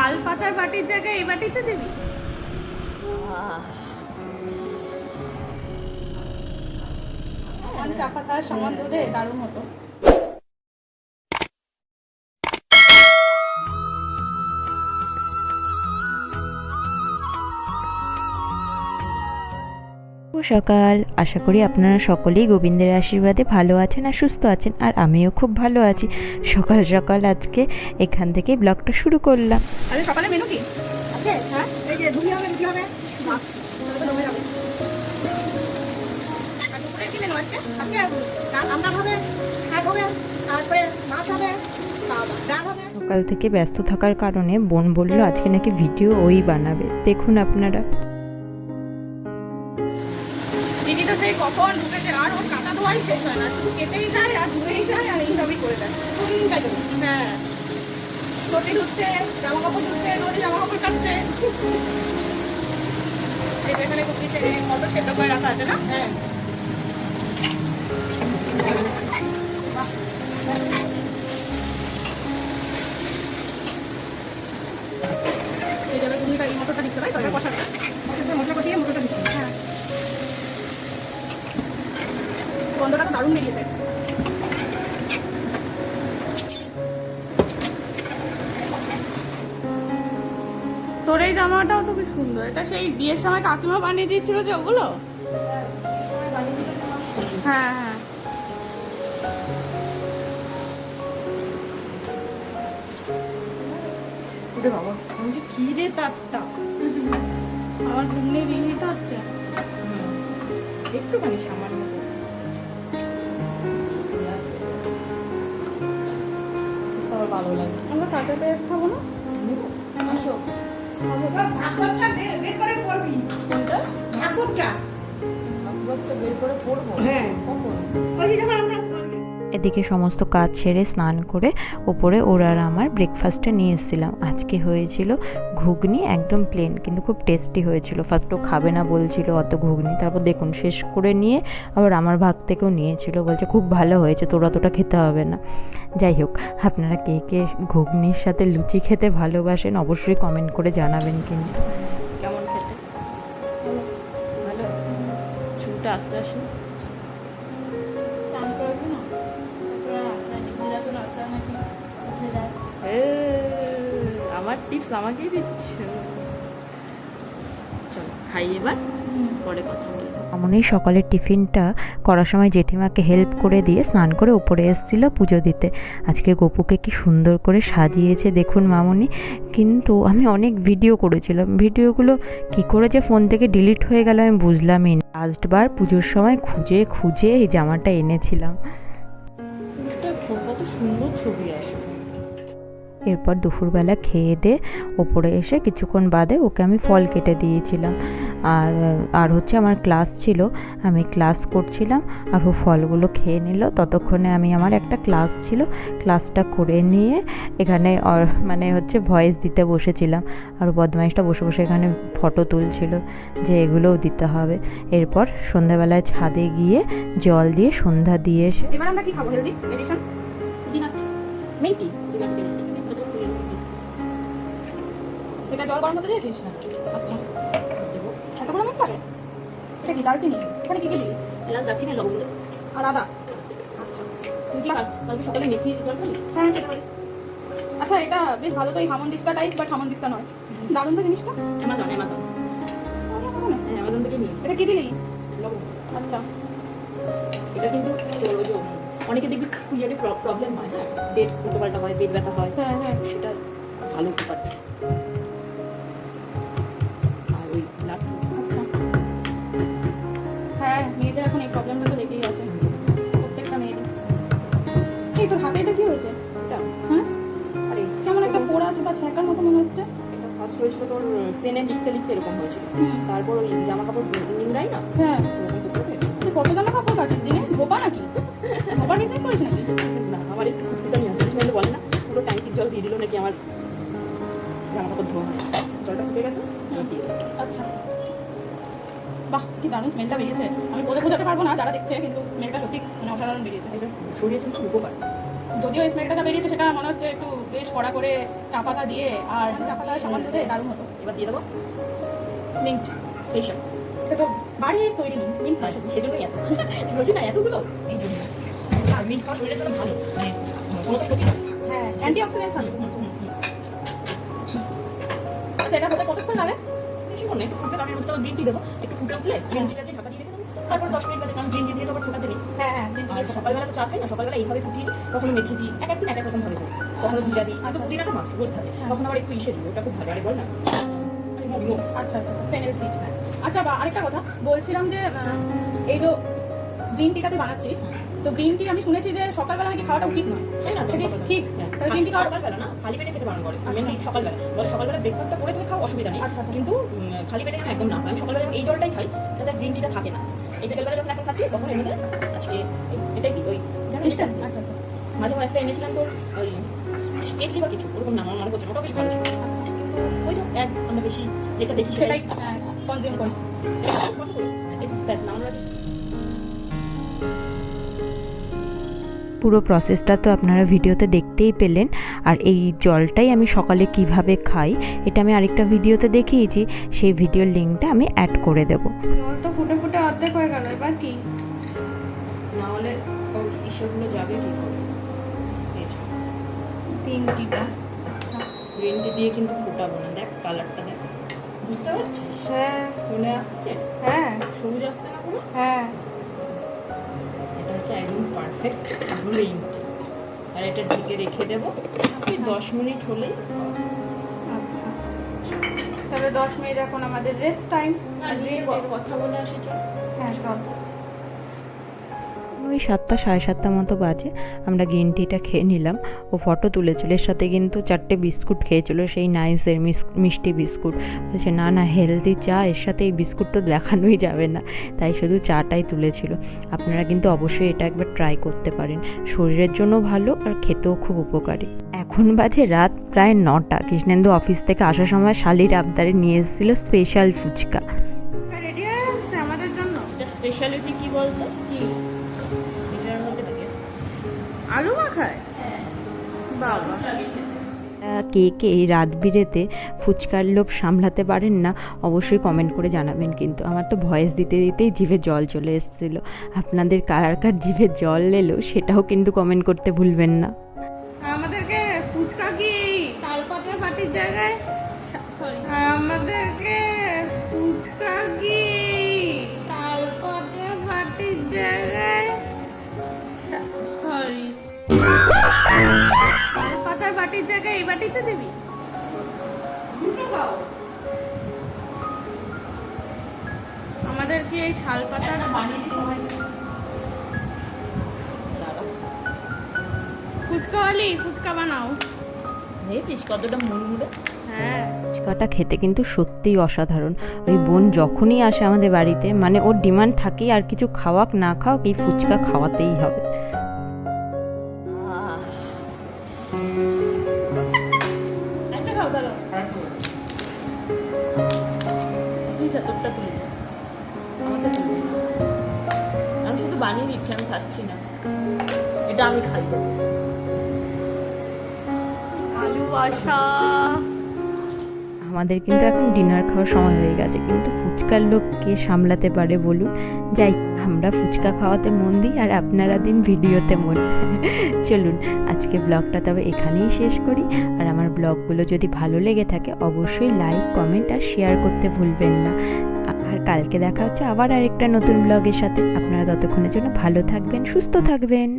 তাল পাতার বাটির জায়গায় এই বাটিতে দিবি। চা পাতার সমান দুধে দারুণ হতো। সকাল, আশা করি আপনারা সকলেই গোবিন্দের আশীর্বাদে ভালো আছেন আর সুস্থ আছেন, আর আমিও খুব ভালো আছি। সকাল সকাল আজকে এখান থেকে ব্লগটা শুরু করলাম। আরে সকালে মেনু কি আছে? হ্যাঁ, এই যে রুটি হবে, রুটি হবে, ভাত হবে যাবে। আর দুপুরে কি মেনু আছে? আজকে আমরা হবে, শাক হবে, তারপরে মাছ হবে, ডাল হবে। সকাল থেকে ব্যস্ত থাকার কারণে বোন বলল আজকে নাকি ভিডিও ওই বানাবে। দেখুন আপনারা। দিদি তো সেই কখন ঢুকেছে, আর ওর কাঁটা ধোয়াই শেষ হয় না, শুধু কেটেই যায় আর ধুয়েই যায় আর এইসবই করে দেয়। হ্যাঁ, রুটি ধুচ্ছে, জামা কাপড় ধুচ্ছে, নদী জামা কাপড় কাটছে। এই যে এখানে কুচিতে মটর সেদ্ধ করে রাখা আছে না? হ্যাঁ, এই যাবে তুমি এই মটরটা দিচ্ছে, তাই তো? এটা কষাবে, মশলা কষিয়ে মটরটা দিচ্ছে। হ্যাঁ, গন্ধটা তো দারুণ বেরিয়েছে। তোর এই জামাটাও তো বেশ সুন্দর। এটা সেই বিয়ের সময় কাকিমা বানিয়ে দিয়েছিল যে ওগুলো? হ্যাঁ হ্যাঁ, ওরে বাবা, আমি যে কি রে তারটা আমার ঘুমনে রিহিট হচ্ছে। একটুখানি সামান্য আমার ভালো লাগে। আমরা কাঁচা পেঁয়াজ খাবো না? আসো, ভাগবতটা বের করে পড়বি। কোনটা? ভাগবতটা বের করে পড়বো? হ্যাঁ, কখন? ওই যখন আমরা এদিকে সমস্ত কাজ সেরে স্নান করে ওপরে ওরা আর আমার ব্রেকফাস্টে নিয়ে এসেছিলাম। আজকে হয়েছিল ঘুগনি, একদম প্লেন কিন্তু খুব টেস্টি হয়েছিল। ফার্স্ট ও খাবে না বলছিল অত ঘুগনি, তারপর দেখুন শেষ করে নিয়ে আবার আমার ভাগ থেকেও নিয়েছিল, বলছে খুব ভালো হয়েছে, তোর অতটা খেতে হবে না। যাই হোক, আপনারা কে কে ঘুগনির সাথে লুচি খেতে ভালোবাসেন অবশ্যই কমেন্ট করে জানাবেন। কিন্তু কেমন খেতে? ভালো। চুলটা আস্তে আসে। চান করেছি না, উঠে যায়। আমার টিপস আমাকেই দিচ্ছ। চলো খাই এবার, পরে কথা বলবো। এমনই সকালের টিফিনটা করার সময় জেঠিমাকে হেল্প করে দিয়ে স্নান করে উপরে এসেছিল পুজো দিতে। আজকে গপুকে কি সুন্দর করে সাজিয়েছে দেখুন মামনি। কিন্তু আমি অনেক ভিডিও করেছিলাম, ভিডিওগুলো কি করে যে ফোন থেকে ডিলিট হয়ে গেল আমি বুঝলামই না। লাস্টবার পুজোর সময় খুঁজে খুঁজে এই জামাটা এনেছিলাম। কত সুন্দর ছবি আসে। এরপর দুপুরবেলা খেয়ে দিয়ে ওপরে এসে কিছুক্ষণ বাদে ওকে আমি ফল কেটে দিয়েছিলাম। আর হচ্ছে আমার ক্লাস ছিল, আমি ক্লাস করছিলাম আর ও ফলগুলো খেয়ে নিল। ততক্ষণে আমি আমার একটা ক্লাস ছিল, ক্লাসটা করে নিয়ে এখানে মানে হচ্ছে ভয়েস দিতে বসেছিলাম। আর বদমাইশটা বসে বসে এখানে ফটো তুলছিল যে এগুলোও দিতে হবে। এরপর সন্ধ্যাবেলায় ছাদে গিয়ে জল দিয়ে সন্ধ্যা দিয়ে এসে এবার আমরা কি খাবো? হেলদি এডিশন ডিনার মিন্টি এটা জল গরম হতে দিয়েছিস? আচ্ছা, এতগুলো মিনিট লাগে? এটা কি দালচিনি? এখানে কি কি দিবি? এলাচ, দারচিনি, লবঙ্গ আর আদা? আচ্ছা, তুই কি কালকে সকালে মেথি জল খাবি? হ্যাঁ খেতে পারি। আচ্ছা, এটা বেশ ভালো তো, এই হামনদিস্তা টাইপ, বাট হামনদিস্তা নয়। দারুণ তো জিনিসটা। অ্যামাজন হ্যাঁ, অ্যামাজন থেকে নিয়েছি। এটা কি দিলি? লবঙ্গ। আচ্ছা, এটা কিন্তু তোর ওই যে অনেকে দেখবি ইয়ারে প্রবলেম হয়, হ্যাঁ, পেট উল্টোপাল্টা হয়, পেট ব্যথা হয়, হ্যাঁ হ্যাঁ, সেটা ভালো উপকার। আর ওই লাট আচ্ছা। হ্যাঁ, মেয়েদের এখন এই প্রবলেমটা তো লেগেই আছে, প্রত্যেকটা মেয়েরই। এই তোর হাতে এটা কি হয়েছে? এটা, হ্যাঁ, আরে কেমন একটা পোড়া আছে বা ছ্যাঁকার মতো মনে হচ্ছে। এটা ফার্স্ট হয়েছিল তোর পেনে লিখতে লিখতে এরকম হয়েছিল। হুম। তারপর ওই জামা কাপড় নিংড়াই না, হ্যাঁ, ওরকম করতে হবে। তুই কত জামা কাপড় কাটিস দিনে? ধোপা নাকি? ধোপা বিজনেস করিস নাকি? না, আমার একটু খুঁজতে নিয়ে আসছে, নাহলে বলে না পুরো ট্যাঙ্কির জল দিয়ে দিল নাকি আমার জামা কাপড় ধোয়া হয়। জলটা ফুটে গেছে, দিয়ে দিল। আচ্ছা, বাহ, কি দারুণ স্মেলটা বেরিয়েছে। আমি বলে বোঝাতে পারবো না যারা দেখছে, কিন্তু স্মেলটা সত্যি মানে অসাধারণ বেরিয়েছে। এটা শরীরে কিন্তু উপকার। যদিও স্মেলটা বেরিয়েছে সেটা মনে হচ্ছে একটু বেশ কড়া করে চা পাতা দিয়ে আর চা পাতা সামান্য দিয়ে দারুণ হতো। এবার দিয়ে দেবো মিন্ট স্পেশাল। এটা তো বাড়ির তৈরি মিন্ট নয় শুধু। সেজন্যই এত রোজি না এতগুলো এই জন্য। আর মিন্ট খাওয়া শরীরের জন্য ভালো, মানে কোনো ক্ষতি না। হ্যাঁ, অ্যান্টিঅক্সিডেন্ট থাকে। আচ্ছা, এটা হতে কতক্ষণ লাগে? বেশিক্ষণ না, একটু ফুটবে, কারণ এর মধ্যে গ্রিন টি দেবো। একটু ফুটে উঠলে গ্রিন টিটাকে ঢাকা দিয়ে রেখে দেবো। তারপর 10 মিনিট বাদে, কারণ গ্রিন টি দিয়ে তো আবার ফোটাতে নেই। হ্যাঁ হ্যাঁ। আর সকালবেলা তো চা খাই না, সকালবেলা এইভাবে ফুটিয়ে দিই, কখনো মেথি দিই, এক একদিন এক এক রকম ভাবে দিই, কখনো জিরা দিই, কিন্তু পুদিনাটা মাস্ট রোজ থাকে, কখনো আবার একটু ইসে দিই, ওটা খুব ভালো। আরে বল না, আচ্ছা আচ্ছা, ফেনেল সিড। আচ্ছা, বা আরেকটা কথা বলছিলাম যে এই যে গ্রিন টিটা তুই বানাচ্ছিস, তো গ্রিন টি আমি শুনেছি যে সকালবেলা নাকি খাওয়াটা উচিত নয়। তাই না? ঠিক, তাহলে গ্রিন টি খাওয়া সকালবেলা না, খালি পেটে খেতে বারণ করে। মেনলি সকালবেলা বলে, সকালবেলা ব্রেকফাস্টটা করে তুমি খাও, অসুবিধা নেই। আচ্ছা, আচ্ছা। কিন্তু খালি পেটে যেন একদম না। আমি সকালবেলা যখন এই জলটাই খাই, তাতে গ্রিন টিটা থাকে না। এই বিকেলবেলা যখন এখন খাচ্ছি, তখন এর মধ্যে আজকে এটাই কি ওই জানো এটা? আচ্ছা আচ্ছা মাঝে মাঝে একটা এনেছিলাম তোর ওই কেটলি বা কিছু ওরকম নাম আমার মনে করছে, ওটা বেশ ভালো ছিল। আচ্ছা, ওই যে এক আমরা বেশি যেটা দেখি সেটাই কনজিউম করি। ব্যাস না আমরা পুরো প্রসেসটা তো আপনারা ভিডিওতে দেখতেই পেলেন। আর এই জলটাই আমি সকালে কিভাবে খাই এটা আমি আরেকটা ভিডিওতে দেখিয়েছি, সেই ভিডিওর লিঙ্কটা আমি অ্যাড করে দেব। জল তো ফুটে ফুটে অর্ধেক হয়ে গেল, এবার কি? না হলে ইসেগুলো যাবে কি করে? গ্রিন টিটা আচ্ছা, গ্রিন টি দিয়ে কিন্তু ফুটাবো না, দেখ কালারটা দেখ, বুঝতে পারছিস? হ্যাঁ মনে আসছে? হ্যাঁ সবুজ আসছে না পুরো? হ্যাঁ। এটা হচ্ছে একদম পারফেক্ট গ্রিন টি। আর এটা ঢেকে রেখে দেবো, এই 10 মিনিট হলেই। আচ্ছা, তাহলে 10 মিনিট এখন আমাদের রেস্ট টাইম। আর নিচে কথা বলে আসি চল। হ্যাঁ চল। ওই 7টা 7:30 মতো বাজে, আমরা গ্রিন টিটা খেয়ে নিলাম। ও ফটো তুলেছিল, এর সাথে কিন্তু 4টে বিস্কুট খেয়েছিল, সেই নাইসের মিষ্টি বিস্কুট। বলছে না না হেলদি চা, এর সাথে এই বিস্কুট তো দেখানোই যাবে না, তাই শুধু চাটাই তুলেছিল। আপনারা কিন্তু অবশ্যই এটা একবার ট্রাই করতে পারেন, শরীরের জন্য ভালো আর খেতেও খুব উপকারী। এখন বাজে রাত প্রায় 9টা। কৃষ্ণেন্দু অফিস থেকে আসার সময় শালির আবদারে নিয়ে এসেছিল স্পেশাল ফুচকা। রেডি হয়ে যাচ্ছে আমাদের জন্য। এটা স্পেশালিটি কি বলতো? কি? এটার মধ্যে থাকে আলু মাখায়? বাবা, কে কে এই রাত বিরেতে ফুচকার লোভ সামলাতে পারেন না অবশ্যই কমেন্ট করে জানাবেন। কিন্তু আমার তো ভয়েস দিতে দিতেই জিভে জল চলে এসেছিলো। আপনাদের কার কার জিভে জল এলো সেটাও কিন্তু কমেন্ট করতে ভুলবেন না। আমাদেরকে ফুচকা কি তালপাতা বাটির জায়গায়, সরি, আমাদেরকে ফুচকা কি তালপাতা বাটির জায়গায়, সরি, তালপাতার বাটির জায়গায় এই বাটিতে দিবি? আমাদেরকে এই শালপাতার বানিয়ে সবাই ফুচকাওয়ালি ফুচকা বানাও। নিয়েছিস কতটা মুড়মুড়ে? হ্যাঁ, ফুচকাটা খেতে কিন্তু সত্যিই অসাধারণ। ওই বোন যখনই আসে আমাদের বাড়িতে, মানে ওর ডিমান্ড থাকেই আর কিছু খাওয়াক না খাওয়াক এই ফুচকা খাওয়াতেই হবে। একটা খাও দাঁড়াও, তুই খা, তোরটা তুলে নে। আমাকে তুলে নে। আমি শুধু বানিয়ে দিচ্ছি, আমি খাচ্ছি না। এটা আমি খাই। আলু আশা। আমাদের কিন্তু এখন ডিনার খাওয়ার সময় হয়ে গেছে, কিন্তু ফুচকার লোভ কে সামলাতে পারে বলুন। যাই, আমরা ফুচকা খাওয়াতে মন দিই আর আপনারা দিন ভিডিওতে মন। চলুন আজকে ব্লগটা তবে এখানেই শেষ করি। আর আমার ব্লগগুলো যদি ভালো লেগে থাকে অবশ্যই লাইক কমেন্ট আর শেয়ার করতে ভুলবেন না। আর কালকে দেখা হচ্ছে আবার আরেকটা নতুন ব্লগের সাথে। আপনারা ততক্ষণের জন্য ভালো থাকবেন, সুস্থ থাকবেন।